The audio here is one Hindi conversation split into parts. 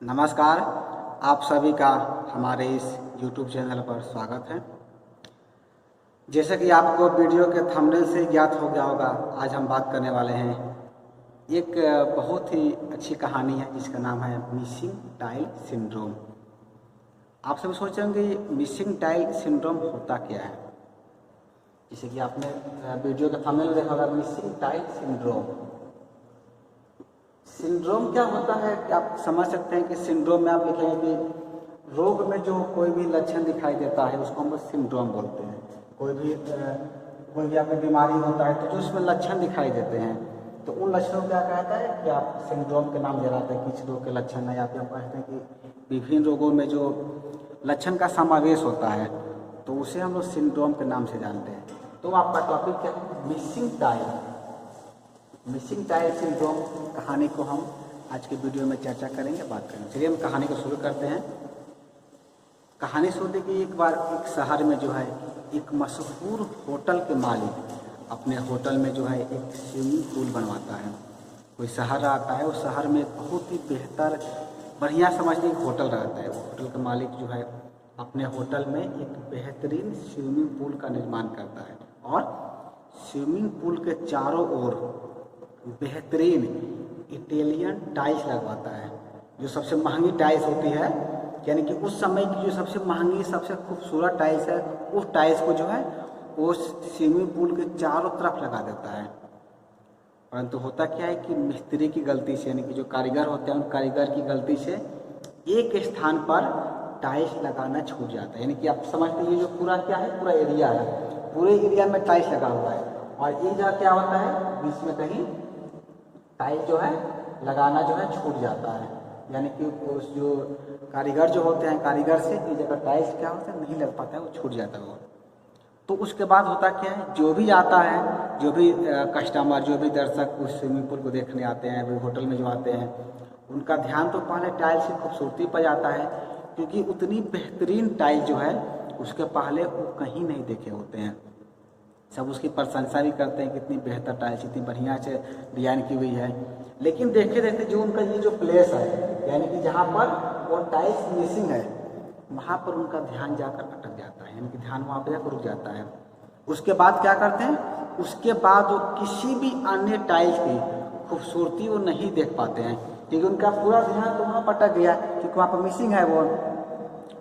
नमस्कार। आप सभी का हमारे इस YouTube चैनल पर स्वागत है। जैसे कि आपको वीडियो के थंबनेल से ज्ञात हो गया होगा, आज हम बात करने वाले हैं एक बहुत ही अच्छी कहानी है जिसका नाम है मिसिंग टाइल सिंड्रोम। आप सब सोचेंगे मिसिंग टाइल सिंड्रोम होता क्या है। जैसे कि आपने वीडियो के थंबनेल में देखा होगा, मिसिंग टाइल सिंड्रोम। सिंड्रोम क्या होता है कि आप समझ सकते हैं कि सिंड्रोम में आप लिखेंगे कि रोग में जो कोई भी लक्षण दिखाई देता है उसको हम सिंड्रोम बोलते हैं। कोई भी आपको बीमारी होता है तो जो उसमें लक्षण दिखाई देते हैं तो उन लक्षणों को क्या कहता है कि आप सिंड्रोम के नाम दे रहा था। किस रोग के लक्षण है, या फिर आप कहते हैं कि विभिन्न रोगों में जो लक्षण का समावेश होता है तो उसे हम लोग सिंड्रोम के नाम से जानते हैं। तो आपका टॉपिक क्या है, मिसिंग टाइल सिंड्रोम कहानी को हम आज के वीडियो में चर्चा करेंगे, बात करेंगे। चलिए हम कहानी को शुरू करते हैं। कहानी शुरू होती कि एक बार एक शहर में जो है एक मशहूर होटल के मालिक अपने होटल में जो है एक स्विमिंग पूल बनवाता है। कोई शहर आता है, उस शहर में बहुत ही बेहतर बढ़िया समझने एक होटल रहता है। वो होटल का मालिक जो है अपने होटल में एक बेहतरीन स्विमिंग पूल का निर्माण करता है और स्विमिंग पूल के चारों ओर बेहतरीन इटालियन टाइल्स लगवाता है। जो सबसे महंगी टाइल्स होती है, यानी कि उस समय की जो सबसे महंगी सबसे खूबसूरत टाइल्स है, उस टाइल्स को जो है वो स्विमिंग पूल के चारों तरफ लगा देता है। परंतु होता क्या है कि मिस्त्री की गलती से, यानी कि जो कारीगर होते हैं उन कारीगर की गलती से एक स्थान पर टाइल्स लगाना छूट जाता है। यानी कि आप समझते हैं ये जो पूरा क्या है, पूरा एरिया है, पूरे एरिया में टाइल्स लगा हुआ है और एक जगह क्या होता है बीच में कहीं टाइल जो है लगाना जो है छूट जाता है। यानी कि उस जो कारीगर जो होते हैं, कारीगर से इस जगह टाइल्स क्या होता है नहीं लग पाता है, वो छूट जाता है वो। तो उसके बाद होता क्या है, जो भी आता है, जो भी कस्टमर, जो भी दर्शक उस स्विमिंग पूल को देखने आते हैं, वो होटल में जो आते हैं, उनका ध्यान तो पहले टाइल्स की खूबसूरती पर जाता है, क्योंकि उतनी बेहतरीन टाइल जो है उसके पहले वो कहीं नहीं देखे होते हैं। सब उसकी प्रशंसा भी करते हैं, कितनी बेहतर टाइल्स, इतनी बढ़िया से डिजाइन की हुई है। लेकिन देखते देखते जो उनका ये जो प्लेस है, यानी कि जहाँ पर वो टाइल्स मिसिंग है, वहाँ पर उनका ध्यान जाकर अटक जाता है, यानी कि ध्यान वहाँ पर जाकर रुक जाता है। उसके बाद क्या करते हैं, उसके बाद वो किसी भी अन्य टाइल्स की खूबसूरती वो नहीं देख पाते हैं, क्योंकि उनका पूरा ध्यान तो वहाँ पर अटक गया, क्योंकि वहाँ पर मिसिंग है वो।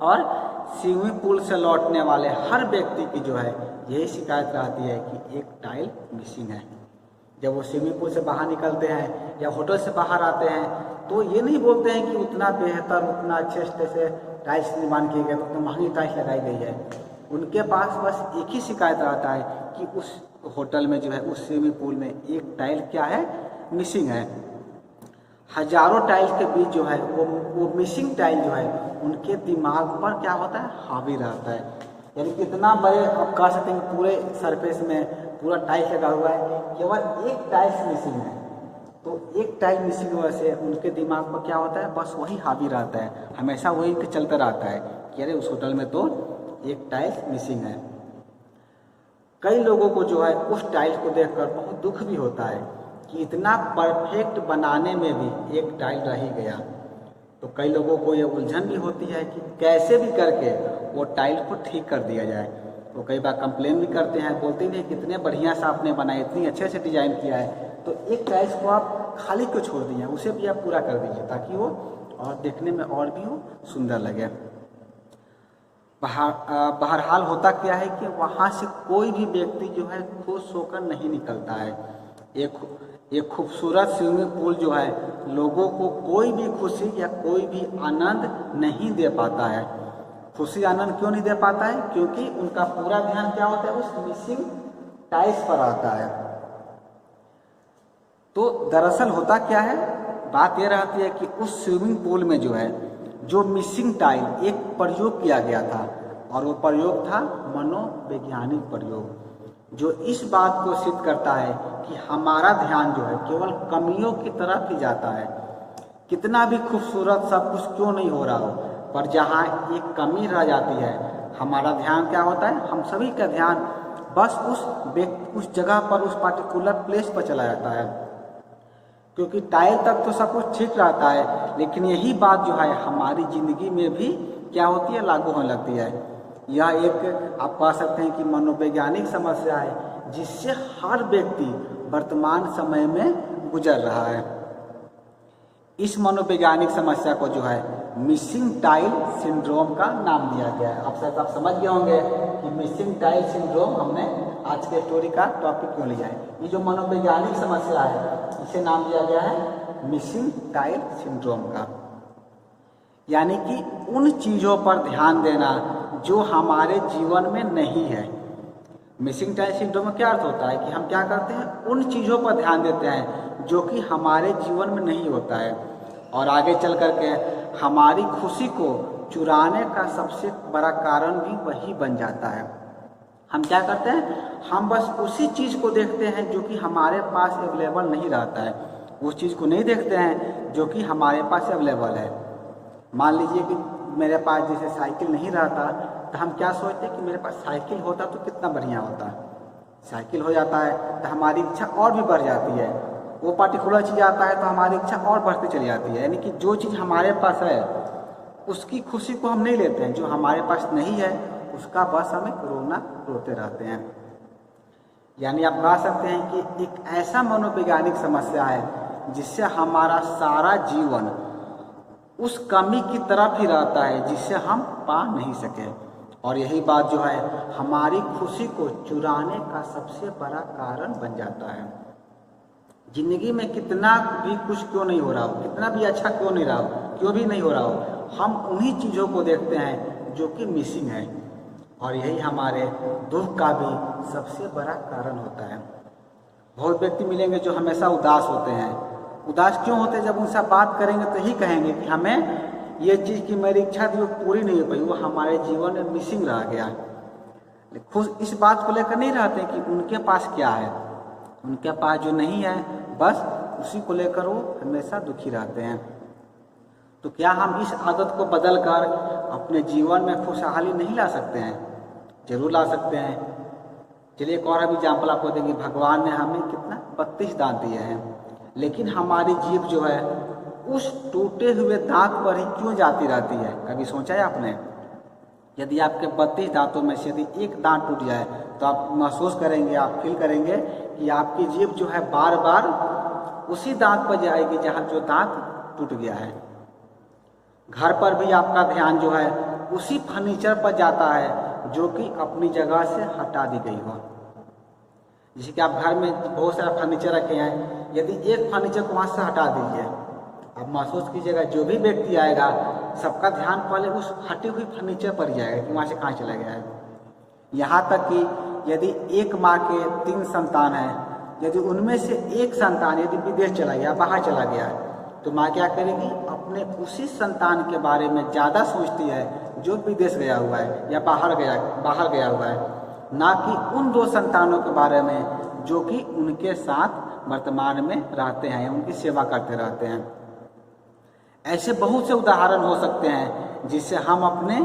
और स्विमिंग पूल से लौटने वाले हर व्यक्ति की जो है यही शिकायत रहती है कि एक टाइल मिसिंग है। जब वो स्विमिंग पूल से बाहर निकलते हैं या होटल से बाहर आते हैं तो ये नहीं बोलते हैं कि उतना बेहतर, उतना अच्छे से टाइल्स निर्माण किए गए, उतना महंगी टाइल्स लगाई गई है। उनके पास बस एक ही शिकायत रहता है कि उस होटल में जो है, उस स्विमिंग पूल में एक टाइल क्या है, मिसिंग है। हजारों टाइल्स के बीच जो है वो मिसिंग टाइल जो है उनके दिमाग पर क्या होता है, हावी रहता है। यानी कितना बड़े आप कह सकते हैं पूरे सरफेस में पूरा टाइल्स लगा हुआ है, केवल एक टाइल्स मिसिंग है। तो एक टाइल मिसिंग की वजह से उनके दिमाग पर क्या होता है, बस वही हावी रहता है, हमेशा वही चलता रहता है कि अरे उस होटल में तो एक टाइल्स मिसिंग है। कई लोगों को जो है उस टाइल्स को देखकर बहुत दुख भी होता है कि इतना परफेक्ट बनाने में भी एक टाइल रह ही गया। तो कई लोगों को ये उलझन भी होती है कि कैसे भी करके वो टाइल को ठीक कर दिया जाए। तो कई बार कंप्लेन भी करते हैं, बोलते हैं कितने बढ़िया से आपने बनाए, इतनी अच्छे से डिजाइन किया है, तो एक टाइल्स को आप खाली क्यों छोड़ दिए, उसे भी आप पूरा कर दीजिए ताकि वो और देखने में और भी वो सुंदर लगे। बहरहाल होता क्या है कि वहाँ से कोई भी व्यक्ति जो है खुश होकर नहीं निकलता है। एक खूबसूरत स्विमिंग पूल जो है लोगों को कोई भी खुशी या कोई भी आनंद नहीं दे पाता है। खुशी आनंद क्यों नहीं दे पाता है, क्योंकि उनका पूरा ध्यान क्या होता है, उस मिसिंग टाइल्स पर आता है। तो दरअसल होता क्या है, बात यह रहती है कि उस स्विमिंग पूल में जो है जो मिसिंग टाइल एक प्रयोग किया गया था, और वो प्रयोग था मनोवैज्ञानिक प्रयोग, जो इस बात को सिद्ध करता है कि हमारा ध्यान जो है केवल कमियों की तरफ ही जाता है। कितना भी खूबसूरत सब कुछ क्यों नहीं हो रहा हो, पर जहाँ एक कमी रह जाती है हमारा ध्यान क्या होता है, हम सभी का ध्यान बस उस जगह पर, उस पार्टिकुलर प्लेस पर चला जाता है। क्योंकि टाइल तक तो सब कुछ ठीक रहता है, लेकिन यही बात जो है हमारी ज़िंदगी में भी क्या होती है, लागू होने लगती है। यह एक आप कह सकते हैं कि मनोवैज्ञानिक समस्या है जिससे हर व्यक्ति वर्तमान समय में गुजर रहा है। इस मनोवैज्ञानिक समस्या को जो है मिसिंग टाइल सिंड्रोम का नाम दिया गया है। आप समझ गए होंगे कि मिसिंग टाइल सिंड्रोम हमने आज के स्टोरी का टॉपिक क्यों लिया है। ये जो मनोवैज्ञानिक समस्या है इसे नाम दिया गया है मिसिंग टाइल सिंड्रोम का, यानी कि उन चीज़ों पर ध्यान देना जो हमारे जीवन में नहीं है। मिसिंग टाइल सिंड्रोम में क्या अर्थ होता है कि हम क्या करते हैं, उन चीज़ों पर ध्यान देते हैं जो कि हमारे जीवन में नहीं होता है, और आगे चल करके हमारी खुशी को चुराने का सबसे बड़ा कारण भी वही बन जाता है। हम क्या करते हैं, हम बस उसी चीज़ को देखते हैं जो कि हमारे पास अवेलेबल नहीं रहता है, उस चीज़ को नहीं देखते हैं जो कि हमारे पास अवेलेबल है। मान लीजिए कि मेरे पास जैसे साइकिल नहीं रहता तो हम क्या सोचते हैं कि मेरे पास साइकिल होता तो कितना बढ़िया होता। साइकिल हो जाता है तो हमारी इच्छा और भी बढ़ जाती है, वो पर्टिकुलर चीज़ आता है तो हमारी इच्छा और बढ़ती चली जाती है। यानी कि जो चीज़ हमारे पास है उसकी खुशी को हम नहीं लेते हैं, जो हमारे पास नहीं है उसका बस हमें रोते रहते हैं। यानी आप कह सकते हैं कि एक ऐसा मनोवैज्ञानिक समस्या है जिससे हमारा सारा जीवन उस कमी की तरफ ही रहता है जिसे हम पा नहीं सके, और यही बात जो है हमारी खुशी को चुराने का सबसे बड़ा कारण बन जाता है। जिंदगी में कितना भी कुछ क्यों नहीं हो रहा हो, कितना भी अच्छा क्यों नहीं रहा हो, क्यों भी नहीं हो रहा हो, हम उन्हीं चीज़ों को देखते हैं जो कि मिसिंग है, और यही हमारे दुख का भी सबसे बड़ा कारण होता है। बहुत व्यक्ति मिलेंगे जो हमेशा उदास होते हैं। उदास क्यों होते हैं, जब उनसे बात करेंगे तो यही कहेंगे कि हमें ये चीज़ की मेरी इच्छा थी वो पूरी नहीं हो पाई, वो हमारे जीवन में मिसिंग रह गया। खुश इस बात को लेकर नहीं रहते कि उनके पास क्या है, उनके पास जो नहीं है बस उसी को लेकर वो हमेशा दुखी रहते हैं। तो क्या हम इस आदत को बदल कर अपने जीवन में खुशहाली नहीं ला सकते हैं? जरूर ला सकते हैं। चलिए एक और एग्जाम्पल आपको देंगे। भगवान ने हमें कितना 32 दांत दिए हैं, लेकिन हमारी जीभ जो है उस टूटे हुए दांत पर ही क्यों जाती रहती है? कभी सोचा है आपने? यदि आपके 32 दांतों में से यदि एक दांत टूट जाए तो आप महसूस करेंगे, आप फील करेंगे कि आपकी जीभ जो है बार बार उसी दांत पर जाएगी जहाँ जो दांत टूट गया है। घर पर भी आपका ध्यान जो है उसी फर्नीचर पर जाता है जो कि अपनी जगह से हटा दी गई हो। जैसे कि आप घर में बहुत सारा फर्नीचर रखे हैं, यदि एक फर्नीचर को वहाँ से हटा दीजिए, आप महसूस कीजिएगा जो भी व्यक्ति आएगा सबका ध्यान पहले उस हटी हुई फर्नीचर पर जाएगा कि वहाँ से कहाँ चला गया है। यहाँ तक कि यदि एक माँ के 3 संतान हैं, यदि उनमें से एक संतान यदि विदेश चला गया, बाहर चला गया है, तो माँ क्या करेगी? अपने उसी संतान के बारे में ज़्यादा सोचती है जो विदेश गया हुआ है या बाहर गया हुआ है, ना कि उन 2 संतानों के बारे में जो कि उनके साथ वर्तमान में रहते हैं या उनकी सेवा करते रहते हैं। ऐसे बहुत से उदाहरण हो सकते हैं जिससे हम अपने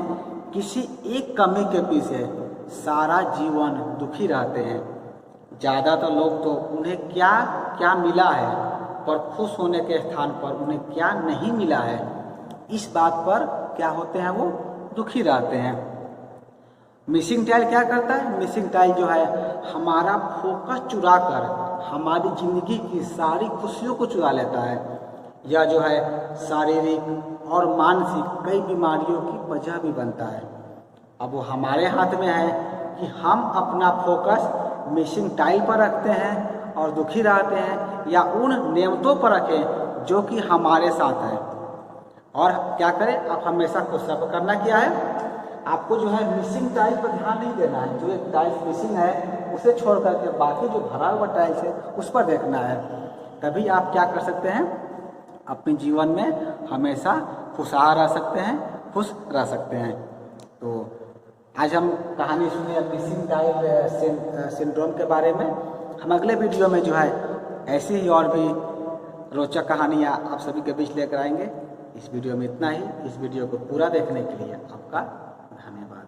किसी एक कमी के पीछे सारा जीवन दुखी रहते हैं। ज़्यादातर लोग तो उन्हें क्या क्या मिला है पर खुश होने के स्थान पर उन्हें क्या नहीं मिला है, इस बात पर क्या होते हैं, वो दुखी रहते हैं। मिसिंग टाइल क्या करता है? मिसिंग टाइल जो है हमारा फोकस चुरा कर हमारी ज़िंदगी की सारी खुशियों को चुरा लेता है। यह जो है शारीरिक और मानसिक कई बीमारियों की वजह भी बनता है। अब वो हमारे हाथ में है कि हम अपना फोकस मिसिंग टाइल पर रखते हैं और दुखी रहते हैं, या उन नेमतों पर रखें जो कि हमारे साथ हैं। और क्या करें? आप हमेशा खुश सब करना क्या है, आपको जो है मिसिंग टाइल पर ध्यान नहीं देना है। जो एक टाइल्स मिसिंग है उसे छोड़ करके बाकी जो भरा हुआ टाइल्स है उस पर देखना है। तभी आप क्या कर सकते हैं? अपने जीवन में हमेशा खुशहाल रह सकते हैं, खुश रह सकते हैं। तो आज हम कहानी सुने मिसिंग टाइल सिंड्रोम के बारे में। हम अगले वीडियो में जो है ऐसी ही और भी रोचक कहानियाँ आप सभी के बीच लेकर आएंगे। इस वीडियो में इतना ही। इस वीडियो को पूरा देखने के लिए आपका धन्यवाद।